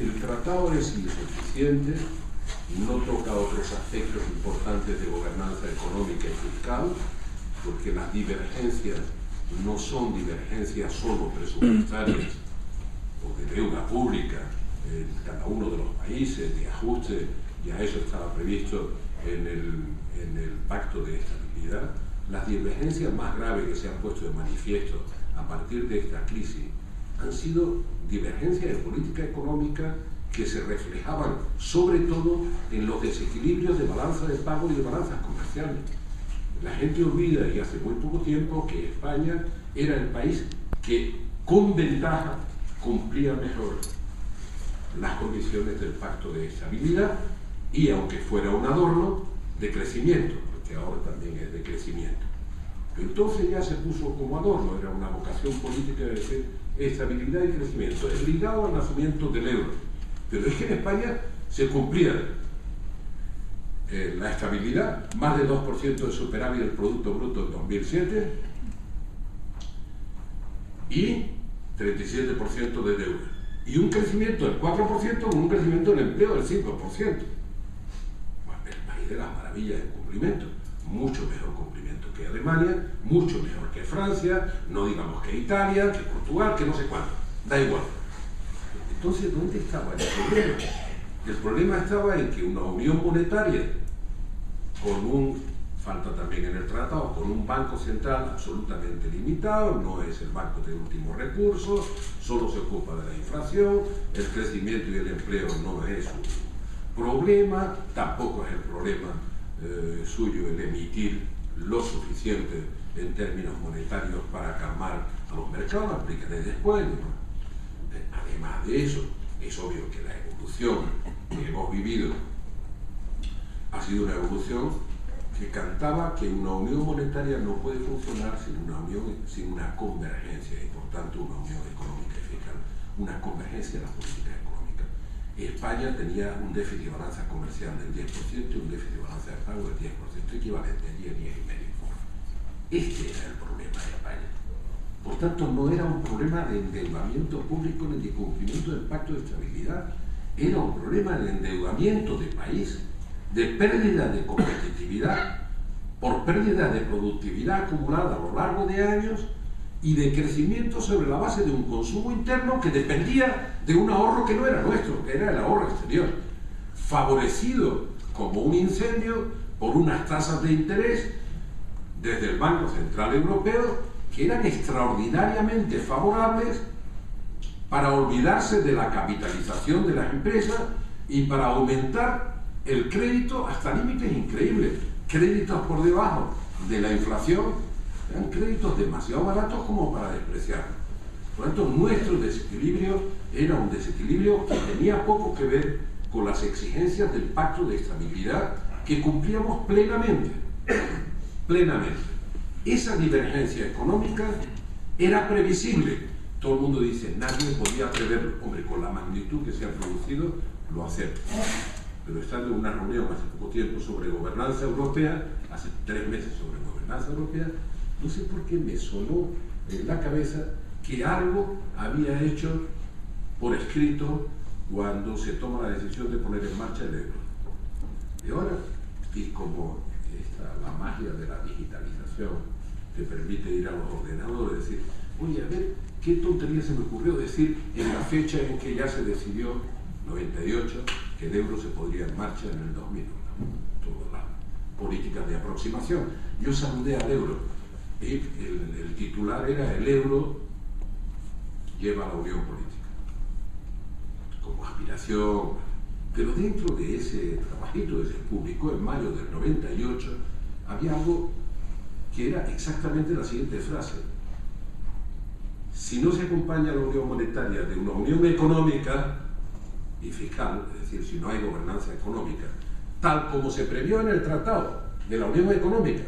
El tratado es insuficiente, no toca otros aspectos importantes de gobernanza económica y fiscal, porque las divergencias no son divergencias solo presupuestarias o de deuda pública en cada uno de los países, de ajuste, ya eso estaba previsto en el Pacto de Estabilidad. Las divergencias más graves que se han puesto de manifiesto a partir de esta crisis han sido divergencias de política económica que se reflejaban sobre todo en los desequilibrios de balanza de pago y de balanzas comerciales. La gente olvida, y hace muy poco tiempo, que España era el país que con ventaja cumplía mejor las condiciones del Pacto de Estabilidad y, aunque fuera un adorno, de crecimiento, porque ahora también es de crecimiento. Entonces ya se puso como adorno, era una vocación política de decir estabilidad y crecimiento, es ligado al nacimiento del euro. Pero es que en España se cumplía la estabilidad, más de 2% de superávit del Producto Bruto en 2007 y 37% de deuda. Y un crecimiento del 4% con un crecimiento del empleo del 5%. Bueno, el país de las maravillas de cumplimiento, mucho mejor cumplimiento que Alemania, mucho mejor que Francia, no digamos que Italia, que Portugal, que no sé cuánto, da igual. Entonces, ¿dónde estaba el problema? El problema estaba en que una unión monetaria falta también en el tratado, con un banco central absolutamente limitado, no es el banco de último recurso, solo se ocupa de la inflación, el crecimiento y el empleo no es un problema, tampoco es el problema suyo el emitir lo suficiente en términos monetarios para calmar a los mercados, lo explicaré después, ¿no? Además de eso, es obvio que la evolución que hemos vivido ha sido una evolución que cantaba que una unión monetaria no puede funcionar sin una convergencia, y por tanto una unión económica y fiscal, una convergencia de las políticas económicas. España tenía un déficit de balanza comercial del 10% y un déficit de balanza de pago del 10%, equivalente a 10,5%. Este era el problema de España. Por tanto, no era un problema de endeudamiento público ni de cumplimiento del Pacto de Estabilidad, era un problema de endeudamiento de país, de pérdida de competitividad por pérdida de productividad acumulada a lo largo de años y de crecimiento sobre la base de un consumo interno que dependía de un ahorro que no era nuestro, que era el ahorro exterior, favorecido como un incendio por unas tasas de interés desde el Banco Central Europeo que eran extraordinariamente favorables para olvidarse de la capitalización de las empresas y para aumentar el crédito hasta límites increíbles, créditos por debajo de la inflación, eran créditos demasiado baratos como para despreciarlos. Por lo tanto, nuestro desequilibrio era un desequilibrio que tenía poco que ver con las exigencias del Pacto de Estabilidad que cumplíamos plenamente. Esa divergencia económica era previsible. Todo el mundo dice, nadie podía preverlo. Hombre, con la magnitud que se ha producido, lo acepto. Pero estando en una reunión hace poco tiempo sobre gobernanza europea, hace 3 meses sobre gobernanza europea, no sé por qué me sonó en la cabeza que algo había hecho por escrito cuando se toma la decisión de poner en marcha el euro. Y ahora, y como la magia de la digitalización te permite ir a los ordenadores y decir, oye, a ver, qué tontería se me ocurrió decir en la fecha en que ya se decidió, 98, que el euro se podría en marcha en el 2001. Todas las políticas de aproximación. Yo saludé al euro y el titular era el euro lleva a la unión política como aspiración, pero dentro de ese trabajito que se publicó en mayo del 98 había algo que era exactamente la siguiente frase: si no se acompaña la unión monetaria de una unión económica y fiscal, es decir, si no hay gobernanza económica, tal como se previó en el tratado de la unión económica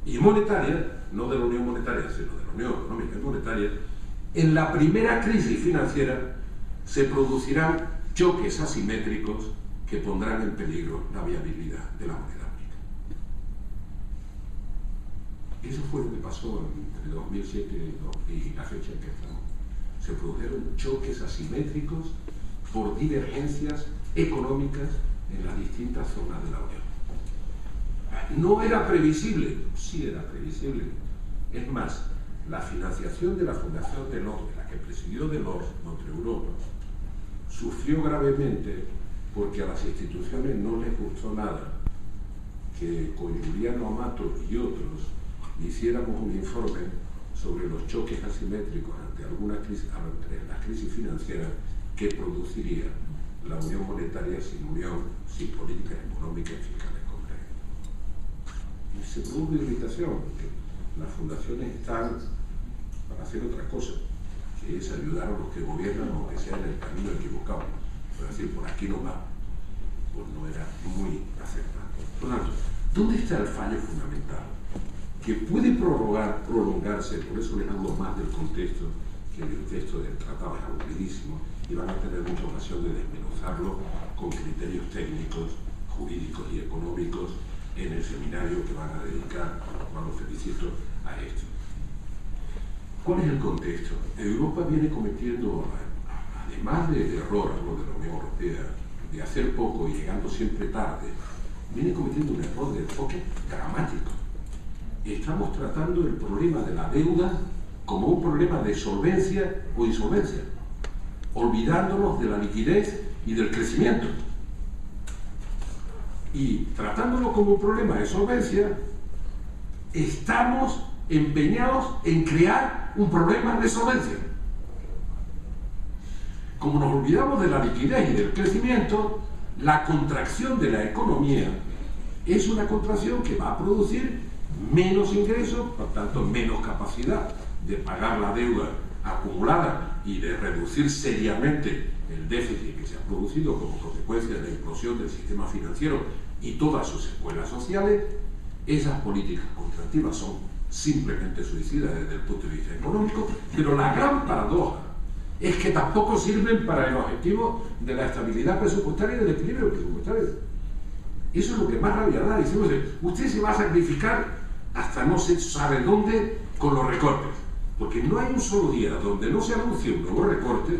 y monetaria, no de la unión monetaria, sino de la unión económica y monetaria, en la primera crisis financiera se producirán choques asimétricos que pondrán en peligro la viabilidad de la moneda única. Eso fue lo que pasó entre 2007 y la fecha en que estamos. Se produjeron choques asimétricos por divergencias económicas en las distintas zonas de la Unión. ¿No era previsible? Sí era previsible. Es más, la financiación de la Fundación Delors, de la que presidió Delors contra Europa, sufrió gravemente porque a las instituciones no les gustó nada que con Juliano Amato y otros hiciéramos un informe sobre los choques asimétricos ante las crisis financieras que produciría la unión monetaria sin políticas económicas y fiscales complejas. Y se produjo irritación, porque las fundaciones están para hacer otra cosa, que es ayudar a los que gobiernan, aunque sea en el camino equivocado. Es decir, por aquí no va, pues no era muy acertado. Por lo tanto, ¿dónde está el fallo fundamental? Que puede prolongarse, por eso les hablo más del contexto, que el texto del tratado es aburridísimo, y van a tener mucha ocasión de desmenuzarlo con criterios técnicos, jurídicos y económicos en el seminario que van a dedicar, cuando felicito, a esto. ¿Cuál es el contexto? Europa viene cometiendo, además del error, hablo de la Unión Europea, de hacer poco y llegando siempre tarde, viene cometiendo un error de enfoque dramático. Estamos tratando el problema de la deuda como un problema de solvencia o insolvencia, olvidándonos de la liquidez y del crecimiento. Y tratándolo como un problema de solvencia, estamos empeñados en crear un problema de solvencia. Como nos olvidamos de la liquidez y del crecimiento, la contracción de la economía es una contracción que va a producir menos ingresos, por tanto menos capacidad de pagar la deuda acumulada y de reducir seriamente el déficit que se ha producido como consecuencia de la implosión del sistema financiero y todas sus secuelas sociales. Esas políticas contractivas son simplemente suicidas desde el punto de vista económico, pero la gran paradoja es que tampoco sirven para el objetivo de la estabilidad presupuestaria y del equilibrio presupuestario. Eso es lo que más rabia da. Decimos, usted se va a sacrificar hasta no se sabe dónde con los recortes, porque no hay un solo día donde no se anuncie un nuevo recorte,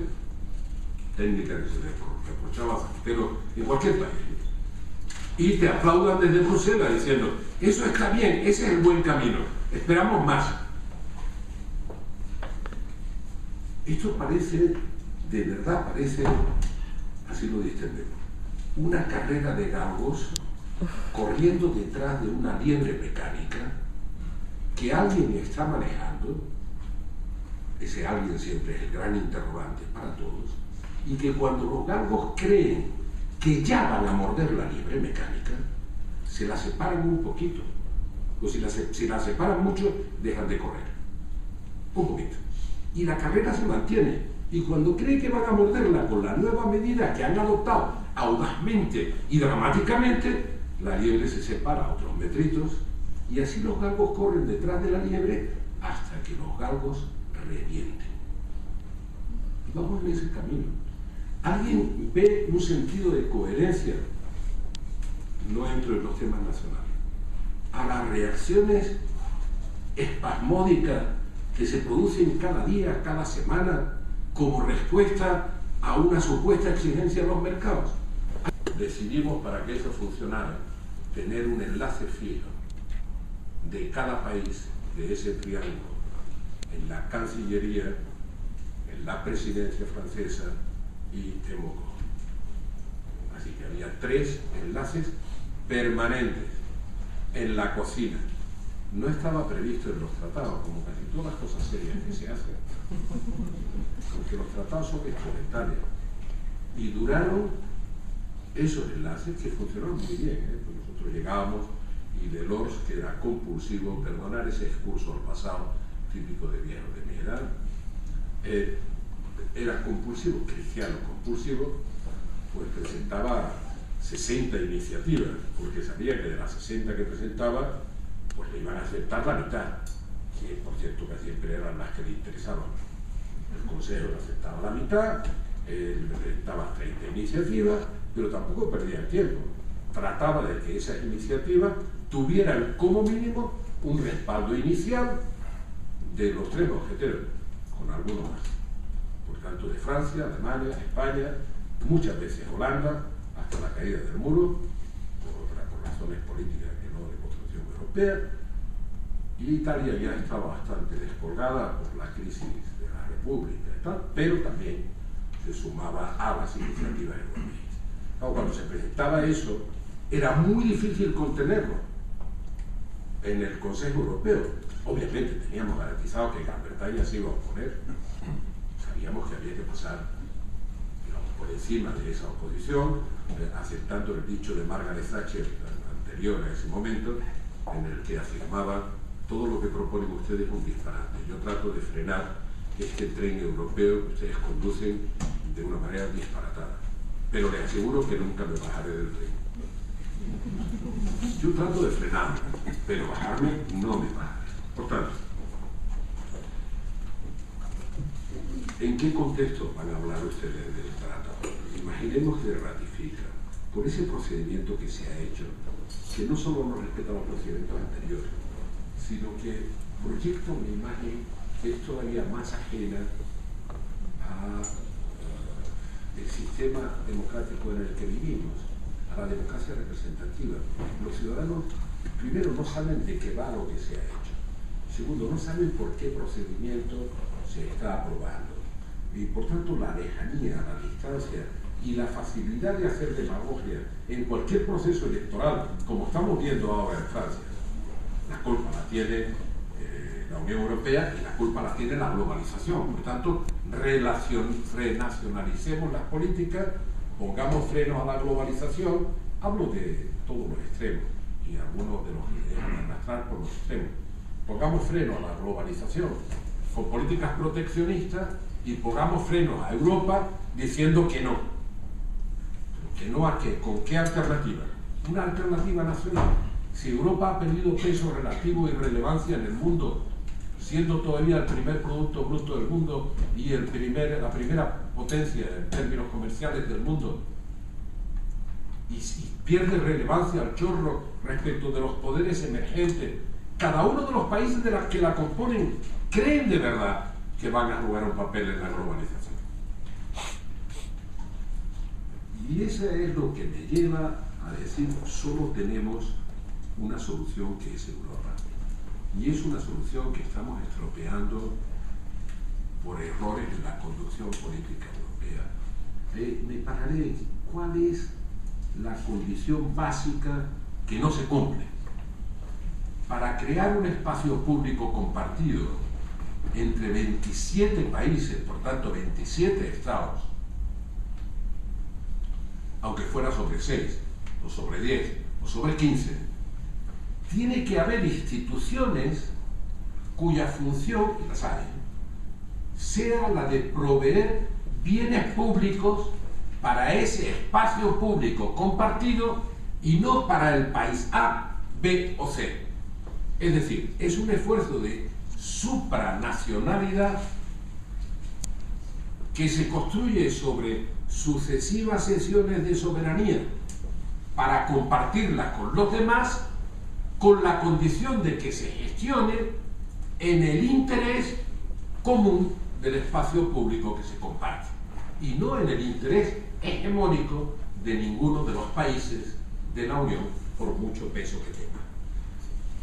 técnica que se le reprochaba a Zapatero en cualquier país, y te aplaudan desde Bruselas diciendo, eso está bien, ese es el buen camino, esperamos más. Esto parece, de verdad parece, así lo distendemos, una carrera de galgos corriendo detrás de una liebre mecánica que alguien está manejando. Ese alguien siempre es el gran interrogante para todos, y que cuando los galgos creen que ya van a morder la liebre mecánica, se la separan un poquito, o si la separan mucho, dejan de correr un poquito, y la carrera se mantiene, y cuando creen que van a morderla con la nueva medida que han adoptado audazmente y dramáticamente, la liebre se separa a otros metritos, y así los galgos corren detrás de la liebre hasta que los galgos revienten. Y vamos en ese camino. ¿Alguien ve un sentido de coherencia? No entro en los temas nacionales. A las reacciones espasmódicas que se producen cada día, cada semana, como respuesta a una supuesta exigencia de los mercados. Decidimos, para que eso funcionara, tener un enlace fijo de cada país de ese triángulo en la Cancillería, en la Presidencia francesa y en Moscú. Así que había 3 enlaces permanentes en la cocina. No estaba previsto en los tratados, como casi todas las cosas serias que se hacen, porque los tratados son instrumentales. Y duraron esos enlaces, que funcionaron muy bien, pues nosotros llegábamos y Delors, que era compulsivo, perdonar ese discurso al pasado típico de viejo de mi edad, era compulsivo, cristiano compulsivo, pues presentaba 60 iniciativas, porque sabía que de las 60 que presentaba, pues le iban a aceptar la mitad, que por cierto que siempre eran las que le interesaban. El Consejo le aceptaba la mitad, él presentaba 30 iniciativas, pero tampoco perdía el tiempo. Trataba de que esas iniciativas tuvieran como mínimo un respaldo inicial de los 3 mosqueteros, con algunos más. Por tanto, de Francia, Alemania, España muchas veces Holanda, hasta la caída del muro, por razones políticas que no de construcción europea, y Italia ya estaba bastante descolgada por la crisis de la República y tal, pero también se sumaba a las iniciativas europeas. Claro, cuando se presentaba eso, era muy difícil contenerlo en el Consejo Europeo. Obviamente teníamos garantizado que Gran Bretaña se iba a oponer. Sabíamos que había que pasar, digamos, por encima de esa oposición, aceptando el dicho de Margaret Thatcher anterior a ese momento, en el que afirmaba: todo lo que proponen ustedes es un disparate. Yo trato de frenar este tren europeo que ustedes conducen de una manera disparatada. Pero les aseguro que nunca me bajaré del tren. Yo trato de frenarme, pero bajarme no me bajaré. Por tanto, ¿en qué contexto van a hablar ustedes del tratado? Imaginemos que ratifican por ese procedimiento que se ha hecho, que no solo no respeta los procedimientos anteriores, sino que proyecta una imagen que es todavía más ajena al sistema democrático en el que vivimos, a la democracia representativa. Los ciudadanos, primero, no saben de qué va lo que se ha hecho. Segundo, no saben por qué procedimiento se está aprobando. Y por tanto, la lejanía, la distancia y la facilidad de hacer demagogia en cualquier proceso electoral, como estamos viendo ahora en Francia. La culpa la tiene la Unión Europea y la culpa la tiene la globalización. Por tanto, renacionalicemos las políticas, pongamos frenos a la globalización. Hablo de todos los extremos y algunos de los que dejan arrastrar por los extremos. Pongamos freno a la globalización con políticas proteccionistas y pongamos frenos a Europa diciendo que no. ¿Que no a qué? ¿Con qué alternativa? Una alternativa nacional. Si Europa ha perdido peso relativo y relevancia en el mundo, siendo todavía el primer producto bruto del mundo y la primera potencia en términos comerciales del mundo, y pierde relevancia al chorro respecto de los poderes emergentes, cada uno de los países de los que la componen creen de verdad que van a jugar un papel en la globalización. Y eso es lo que me lleva a decir: solo tenemos una solución, que es Europa. Y es una solución que estamos estropeando por errores en la conducción política europea. Me pararé. ¿Cuál es la condición básica que no se cumple? Para crear un espacio público compartido entre 27 países, por tanto 27 estados, aunque fuera sobre 6, o sobre 10, o sobre 15, tiene que haber instituciones cuya función, y las hay, sea la de proveer bienes públicos para ese espacio público compartido y no para el país A, B o C. Es decir, es un esfuerzo de supranacionalidad que se construye sobre sucesivas sesiones de soberanía para compartirlas con los demás, con la condición de que se gestione en el interés común del espacio público que se comparte, y no en el interés hegemónico de ninguno de los países de la Unión, por mucho peso que tenga.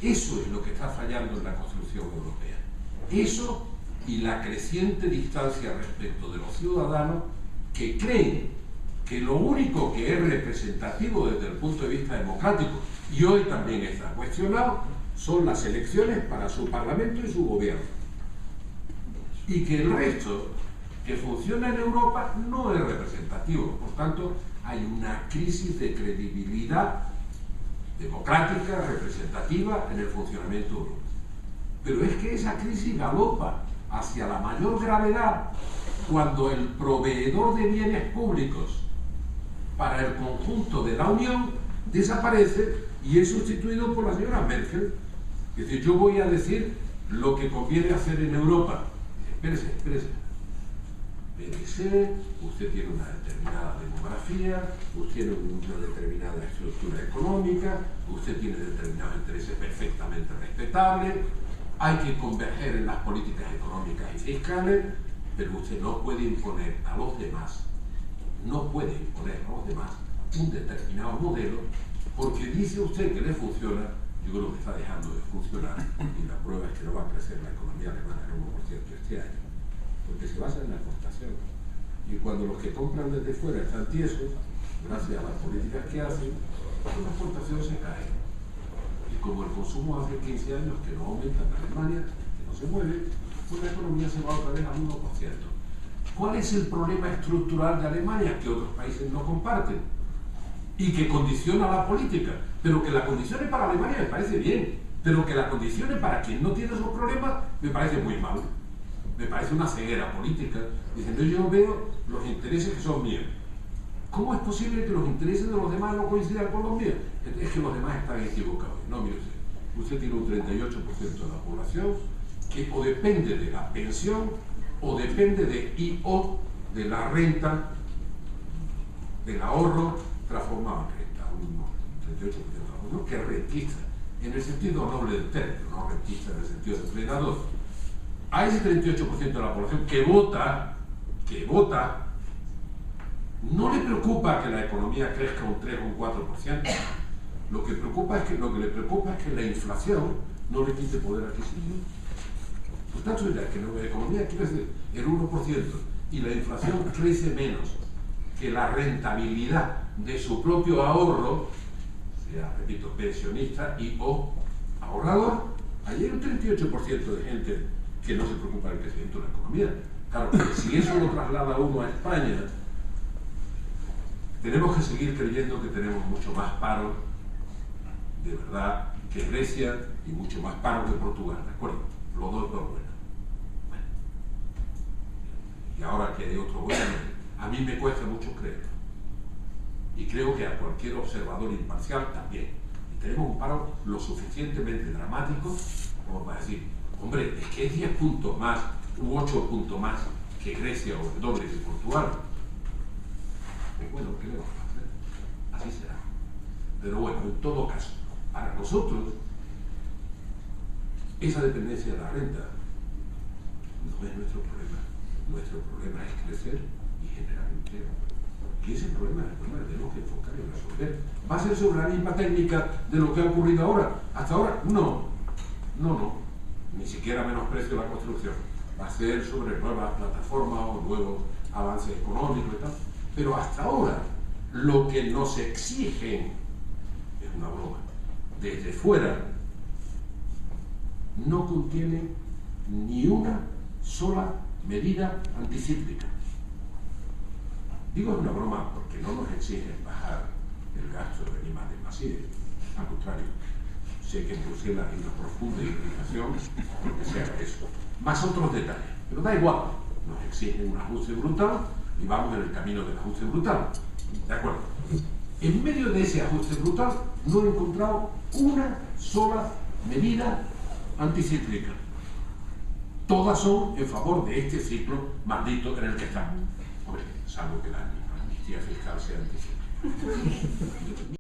Eso es lo que está fallando en la construcción europea. Eso y la creciente distancia respecto de los ciudadanos que creen que lo único que es representativo desde el punto de vista democrático, y hoy también está cuestionado, son las elecciones para su parlamento y su gobierno. Y que el resto que funciona en Europa no es representativo. Por tanto, hay una crisis de credibilidad democrática, representativa en el funcionamiento de Europa. Pero es que esa crisis galopa hacia la mayor gravedad cuando el proveedor de bienes públicos para el conjunto de la Unión desaparece y es sustituido por la señora Merkel. Es decir, yo voy a decir lo que conviene hacer en Europa. Espérese, usted tiene una determinada demografía, usted tiene una determinada estructura económica, usted tiene determinados intereses perfectamente respetables, hay que converger en las políticas económicas y fiscales, pero usted no puede imponer a los demás no puede imponer a los demás un determinado modelo porque dice usted que le funciona. Yo creo que está dejando de funcionar y la prueba es que no va a crecer la economía alemana en 1% este año, porque se basa en la exportación. Y cuando los que compran desde fuera están tiesos, gracias a las políticas que hacen, pues la exportación se cae. Y como el consumo hace 15 años que no aumenta en Alemania, que no se mueve, pues la economía se va otra vez al 1%. ¿Cuál es el problema estructural de Alemania? Que otros países no comparten y que condiciona la política, pero que la condicione para Alemania me parece bien, pero que la condicione para quien no tiene esos problemas me parece muy mal. Me parece una ceguera política, diciendo yo veo los intereses que son míos. ¿Cómo es posible que los intereses de los demás no coincidan con los míos? Es que los demás están equivocados. No, mire usted tiene un 38% de la población que o depende de la pensión o depende de la renta, del ahorro transformado en renta, un 38% de la población que es rentista, en el sentido noble del término, no rentista en el sentido depredador. A ese 38% de la población que vota, no le preocupa que la economía crezca un 3 o un 4%. Lo que le preocupa es que la inflación no le quite poder adquisitivo. Por tanto, ya que la economía crece el 1% y la inflación crece menos que la rentabilidad de su propio ahorro, sea, repito, pensionista y o ahorrador, hay un 38% de gente que no se preocupa del crecimiento de la economía. Claro, si eso lo traslada uno a España, tenemos que seguir creyendo que tenemos mucho más paro, de verdad, que Grecia y mucho más paro que Portugal, ¿de acuerdo? Los dos buenos. Bueno. Y ahora que hay otro gobierno, a mí me cuesta mucho creerlo. Y creo que a cualquier observador imparcial también. Y tenemos un paro lo suficientemente dramático como para decir, hombre, es que es 10 puntos más u 8 puntos más que Grecia o el doble que Portugal. Pues bueno, ¿qué le vamos a hacer? Así será. Pero bueno, en todo caso, para nosotros, esa dependencia de la renta no es nuestro problema. Nuestro problema es crecer y generar empleo. Y ese problema es el problema que tenemos que enfocar y resolver. ¿Va a ser sobre la misma técnica de lo que ha ocurrido ahora? ¿Hasta ahora? No. Ni siquiera menosprecio la construcción. Va a ser sobre nuevas plataformas o nuevos avances económicos y tal. Pero hasta ahora, lo que nos exigen es una broma. Desde fuera, no contiene ni una sola medida anticíclica. Digo es una broma porque no nos exigen bajar el gasto de I+D+I. Al contrario, sé que en Bruselas hay una profunda irritación porque se haga eso. Más otros detalles, pero da igual. Nos exigen un ajuste brutal y vamos en el camino del ajuste brutal. ¿De acuerdo? En medio de ese ajuste brutal no he encontrado una sola medida anticíclica. Todas son en favor de este ciclo maldito en el que estamos. Hombre, salvo que la amnistía fiscal sea anticíclica.